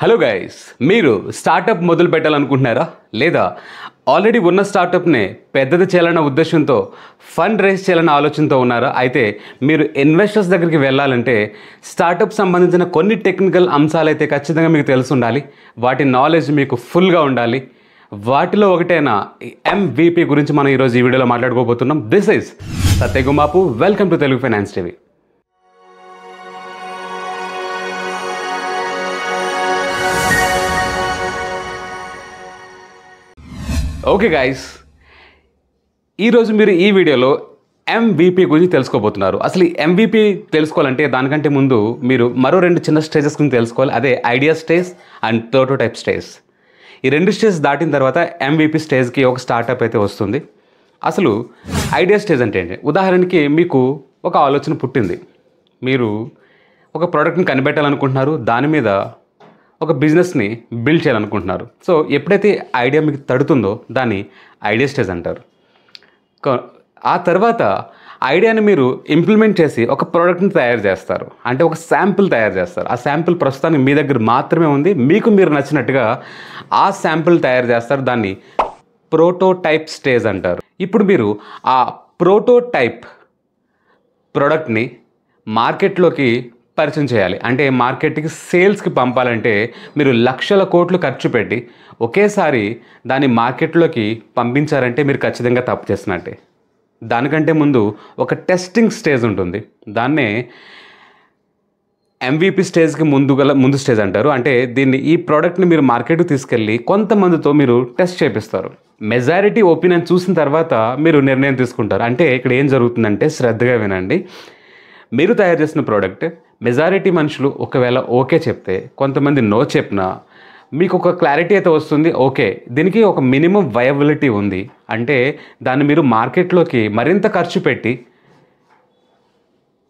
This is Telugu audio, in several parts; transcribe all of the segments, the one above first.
హలో గైస్, మీరు స్టార్టప్ మొదలు పెట్టాలనుకుంటున్నారా? లేదా ఆల్రెడీ ఉన్న స్టార్టప్నే పెద్దది చేయాలన్న ఉద్దేశంతో ఫండ్ రేస్ చేయాలన్న ఆలోచనతో ఉన్నారా? అయితే మీరు ఇన్వెస్టర్స్ దగ్గరికి వెళ్ళాలంటే స్టార్టప్ సంబంధించిన కొన్ని టెక్నికల్ అంశాలు అయితే ఖచ్చితంగా మీకు తెలిసి ఉండాలి. వాటి నాలెడ్జ్ మీకు ఫుల్గా ఉండాలి. వాటిలో ఒకటైన MVP గురించి మనం ఈరోజు ఈ వీడియోలో మాట్లాడుకోబోతున్నాం. This is Satya Gumapu. Welcome to Telugu finance TV. Okay guys, ఈరోజు మీరు ఈ వీడియోలో MVP గురించి తెలుసుకోబోతున్నారు. అసలు ఈ MVP తెలుసుకోవాలంటే దానికంటే ముందు మీరు మరో రెండు చిన్న స్టేజెస్ గురించి తెలుసుకోవాలి. అదే idea stage and prototype stage. ఈ రెండు స్టేజ్ దాటిన తర్వాత MVP స్టేజ్కి ఒక స్టార్టప్ అయితే వస్తుంది. అసలు ఐడియా స్టేజ్ అంటే ఏంటి? ఉదాహరణకి మీకు ఒక ఆలోచన పుట్టింది. మీరు ఒక ప్రోడక్ట్ని కనిపెట్టాలనుకుంటున్నారు, దాని మీద ఒక బిజినెస్ని బిల్డ్ చేయాలనుకుంటున్నారు. సో ఎప్పుడైతే ఐడియా మీకు తడుతుందో దాన్ని ఐడియా స్టేజ్ అంటారు. ఆ తర్వాత ఐడియాని మీరు ఇంప్లిమెంట్ చేసి ఒక ప్రోడక్ట్ని తయారు చేస్తారు. అంటే ఒక శాంపిల్ తయారు చేస్తారు. ఆ శాంపిల్ ప్రస్తుతానికి మీ దగ్గర మాత్రమే ఉంది. మీకు మీరు నచ్చినట్టుగా ఆ శాంపిల్ తయారు చేస్తారు. దాన్ని ప్రోటోటైప్ స్టేజ్ అంటారు. ఇప్పుడు మీరు ఆ ప్రోటోటైప్ ప్రోడక్ట్ని మార్కెట్లోకి పరిచయం చేయాలి. అంటే మార్కెట్కి సేల్స్కి పంపాలంటే మీరు లక్షల కోట్లు ఖర్చు పెట్టి ఒకేసారి దాన్ని మార్కెట్లోకి పంపించారంటే మీరు ఖచ్చితంగా తప్పు చేసినట్టే. దానికంటే ముందు ఒక టెస్టింగ్ స్టేజ్ ఉంటుంది. దాన్నే MVP స్టేజ్కి ముందు స్టేజ్ అంటారు. అంటే ఈ ప్రోడక్ట్ని మీరు మార్కెట్కి తీసుకెళ్ళి కొంతమందితో మీరు టెస్ట్ చేపిస్తారు. మెజారిటీ ఒపీనియన్ చూసిన తర్వాత మీరు నిర్ణయం తీసుకుంటారు. అంటే ఇక్కడ ఏం జరుగుతుందంటే శ్రద్ధగా వినండి. మీరు తయారు చేసిన ప్రోడక్ట్ మెజారిటీ మనుషులు ఒకవేళ ఓకే చెప్తే, కొంతమంది నో చెప్పినా మీకు ఒక క్లారిటీ అయితే వస్తుంది. ఓకే, దీనికి ఒక మినిమం వయబిలిటీ ఉంది అంటే దాన్ని మీరు మార్కెట్లోకి మరింత ఖర్చు పెట్టి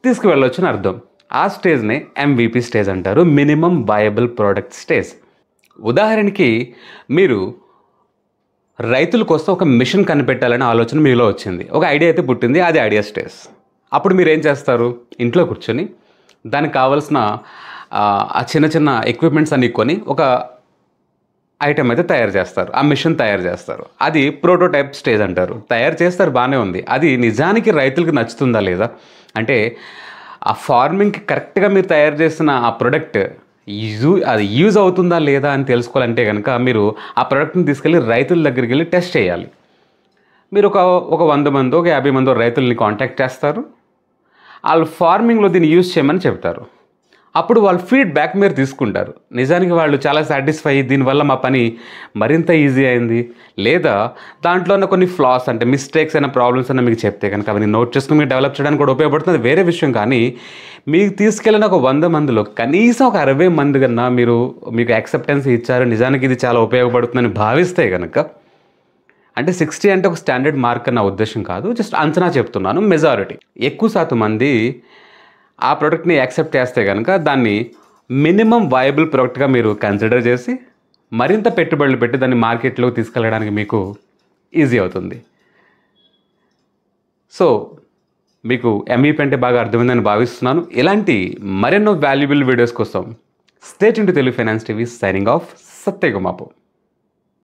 తీసుకువెళ్ళొచ్చు అని అర్థం. ఆ స్టేజ్నే MVP స్టేజ్ అంటారు, మినిమం వయబుల్ ప్రోడక్ట్ స్టేజ్. ఉదాహరణకి మీరు రైతుల కోసం ఒక మిషన్ కనిపెట్టాలనే ఆలోచన మీలో వచ్చింది. ఒక ఐడియా అయితే పుట్టింది, అది ఐడియా స్టేజ్. అప్పుడు మీరు ఏం చేస్తారు? ఇంట్లో కూర్చొని దానికి కావాల్సిన ఆ చిన్న చిన్న ఎక్విప్మెంట్స్ అన్ని కొని ఒక ఐటెం అయితే తయారు చేస్తారు. ఆ మిషన్ తయారు చేస్తారు. అది ప్రోటోటైప్ స్టేజ్ అంటారు. తయారు చేస్తారు, బాగానే ఉంది. అది నిజానికి రైతులకు నచ్చుతుందా లేదా, అంటే ఆ ఫార్మింగ్కి కరెక్ట్గా మీరు తయారు చేసిన ఆ ప్రోడక్ట్ అది యూజ్ అవుతుందా లేదా అని తెలుసుకోవాలంటే కనుక మీరు ఆ ప్రోడక్ట్ని తీసుకెళ్ళి రైతుల దగ్గరికి వెళ్ళి టెస్ట్ చేయాలి. మీరు ఒక 100 మందో ఒక 50 మందో రైతుల్ని కాంటాక్ట్ చేస్తారు. వాళ్ళు ఫార్మింగ్లో దీన్ని యూజ్ చేయమని చెప్తారు. అప్పుడు వాళ్ళ ఫీడ్బ్యాక్ మీరు తీసుకుంటారు. నిజానికి వాళ్ళు చాలా సాటిస్ఫై, దీనివల్ల మా పని మరింత ఈజీ అయింది, లేదా దాంట్లో ఉన్న కొన్ని ఫ్లాస్ అంటే మిస్టేక్స్ అయినా ప్రాబ్లమ్స్ అయినా మీకు చెప్తే కనుక అవన్నీ నోట్ చేసుకుని మీకు డెవలప్ చేయడానికి కూడా ఉపయోగపడుతుంది. వేరే విషయం. కానీ మీకు తీసుకెళ్ళిన ఒక 100 మందిలో కనీసం ఒక 60 మంది కన్నా మీకు యాక్సెప్టెన్స్ ఇచ్చారు, నిజానికి ఇది చాలా ఉపయోగపడుతుందని భావిస్తే కనుక, అంటే 60 అంటే ఒక స్టాండర్డ్ మార్క్ అన్న ఉద్దేశం కాదు, జస్ట్ అంచనా చెప్తున్నాను. మెజారిటీ ఎక్కువ శాతం మంది ఆ ప్రోడక్ట్ని యాక్సెప్ట్ చేస్తే కనుక దాన్ని మినిమం వయబుల్ ప్రోడక్ట్గా మీరు కన్సిడర్ చేసి మరింత పెట్టుబడులు పెట్టి దాన్ని మార్కెట్లోకి తీసుకెళ్ళడానికి మీకు ఈజీ అవుతుంది. సో మీకు MVP అంటే బాగా అర్థమైందని భావిస్తున్నాను. ఇలాంటి మరెన్నో వాల్యుబుల్ వీడియోస్ కోసం stay tuned to Telugu finance TV. Signing off, Satya Gumapu.